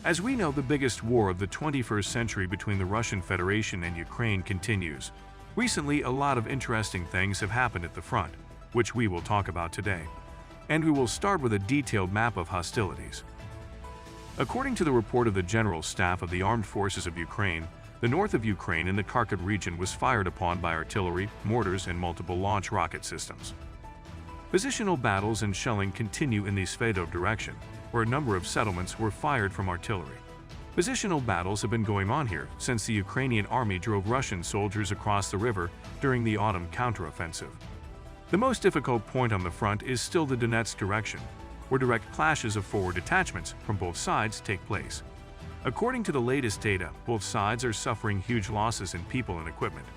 As we know, the biggest war of the 21st century between the Russian Federation and Ukraine continues. Recently, a lot of interesting things have happened at the front, which we will talk about today. And we will start with a detailed map of hostilities. According to the report of the General Staff of the Armed Forces of Ukraine, the north of Ukraine in the Kharkiv region was fired upon by artillery, mortars, and multiple launch rocket systems. Positional battles and shelling continue in the Svedov direction, where a number of settlements were fired from artillery. Positional battles have been going on here since the Ukrainian army drove Russian soldiers across the river during the autumn counteroffensive. The most difficult point on the front is still the Donetsk direction, where direct clashes of forward detachments from both sides take place. According to the latest data, both sides are suffering huge losses in people and equipment.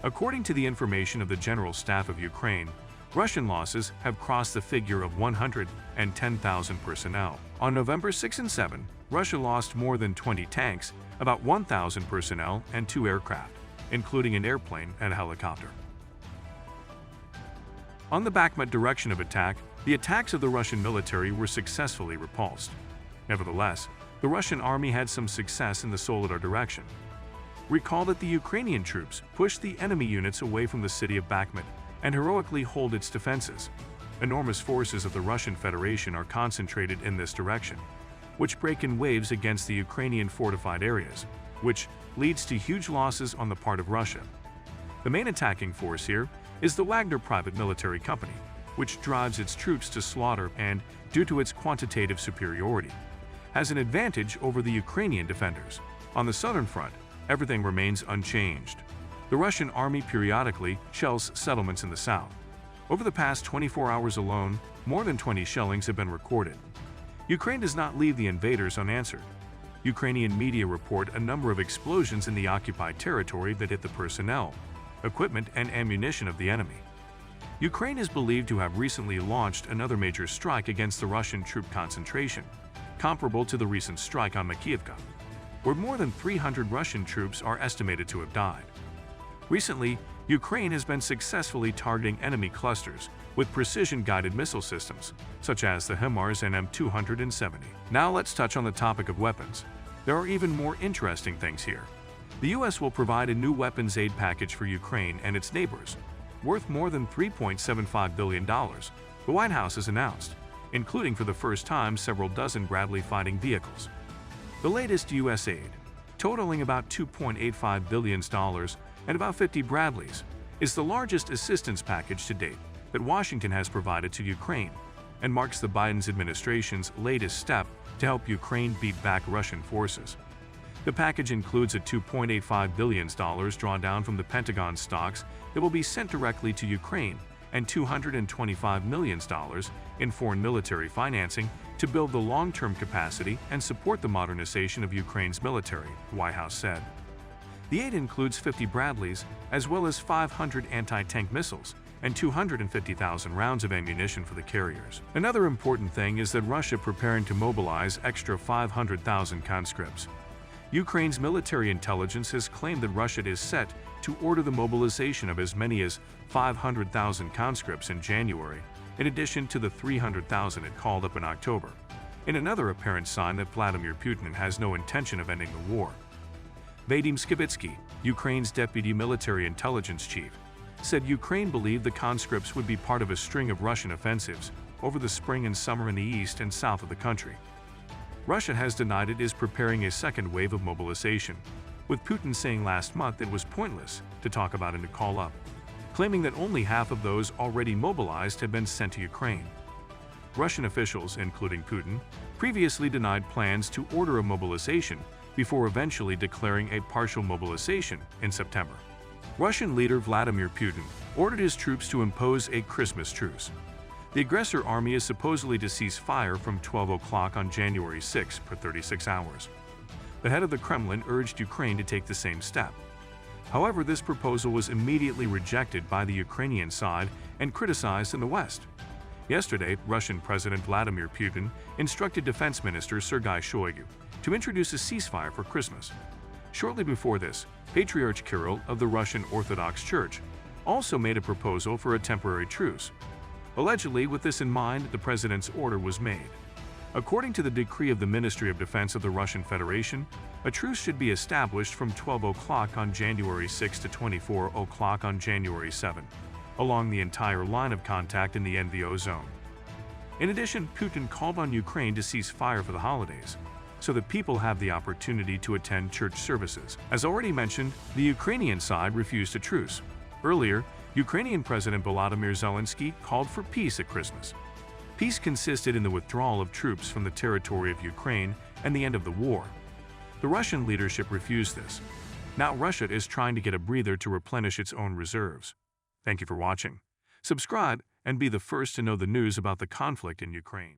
According to the information of the General Staff of Ukraine, Russian losses have crossed the figure of 110,000 personnel. On November 6 and 7, Russia lost more than 20 tanks, about 1,000 personnel, and 2 aircraft, including an airplane and a helicopter. On the Bakhmut direction of attack, the attacks of the Russian military were successfully repulsed. Nevertheless, the Russian army had some success in the Soledar direction. Recall that the Ukrainian troops pushed the enemy units away from the city of Bakhmut and heroically hold its defenses. Enormous forces of the Russian Federation are concentrated in this direction, which break in waves against the Ukrainian fortified areas, which leads to huge losses on the part of Russia. The main attacking force here is the Wagner private military company, which drives its troops to slaughter and, due to its quantitative superiority, has an advantage over the Ukrainian defenders. On the southern front, everything remains unchanged. The Russian army periodically shells settlements in the south. Over the past 24 hours alone, more than 20 shellings have been recorded. Ukraine does not leave the invaders unanswered. Ukrainian media report a number of explosions in the occupied territory that hit the personnel, equipment, and ammunition of the enemy. Ukraine is believed to have recently launched another major strike against the Russian troop concentration, comparable to the recent strike on Makiivka, where more than 300 Russian troops are estimated to have died. Recently, Ukraine has been successfully targeting enemy clusters with precision-guided missile systems, such as the HIMARS and M270. Now let's touch on the topic of weapons. There are even more interesting things here. The U.S. will provide a new weapons aid package for Ukraine and its neighbors, worth more than $3.75 billion, the White House has announced, including for the first time several dozen Bradley fighting vehicles. The latest U.S. aid, totaling about $2.85 billion and about 50 Bradleys, is the largest assistance package to date that Washington has provided to Ukraine and marks the Biden administration's latest step to help Ukraine beat back Russian forces. The package includes a $2.85 billion drawn down from the Pentagon stocks that will be sent directly to Ukraine and $225 million in foreign military financing to build the long-term capacity and support the modernization of Ukraine's military, the White House said. The aid includes 50 Bradleys, as well as 500 anti-tank missiles and 250,000 rounds of ammunition for the carriers. Another important thing is that Russia preparing to mobilize extra 500,000 conscripts. Ukraine's military intelligence has claimed that Russia is set to order the mobilization of as many as 500,000 conscripts in January, in addition to the 300,000 it called up in October, in another apparent sign that Vladimir Putin has no intention of ending the war. Vadim Skivitsky, Ukraine's deputy military intelligence chief, said Ukraine believed the conscripts would be part of a string of Russian offensives over the spring and summer in the east and south of the country. Russia has denied it is preparing a second wave of mobilization, with Putin saying last month it was pointless to talk about and to call up, claiming that only half of those already mobilized had been sent to Ukraine. Russian officials, including Putin, previously denied plans to order a mobilization before eventually declaring a partial mobilization in September. Russian leader Vladimir Putin ordered his troops to impose a Christmas truce. The aggressor army is supposedly to cease fire from 12 o'clock on January 6 for 36 hours. The head of the Kremlin urged Ukraine to take the same step. However, this proposal was immediately rejected by the Ukrainian side and criticized in the West. Yesterday, Russian President Vladimir Putin instructed Defense Minister Sergei Shoigu to introduce a ceasefire for Christmas. Shortly before this, Patriarch Kirill of the Russian Orthodox Church also made a proposal for a temporary truce. Allegedly, with this in mind, the president's order was made. According to the decree of the Ministry of Defense of the Russian Federation, a truce should be established from 12 o'clock on January 6 to 24 o'clock on January 7, along the entire line of contact in the NVO zone. In addition, Putin called on Ukraine to cease fire for the holidays, so that people have the opportunity to attend church services. As already mentioned, the Ukrainian side refused a truce. Earlier, Ukrainian President Volodymyr Zelensky called for peace at Christmas. Peace consisted in the withdrawal of troops from the territory of Ukraine and the end of the war. The Russian leadership refused this. Now Russia is trying to get a breather to replenish its own reserves. Thank you for watching. Subscribe and be the first to know the news about the conflict in Ukraine.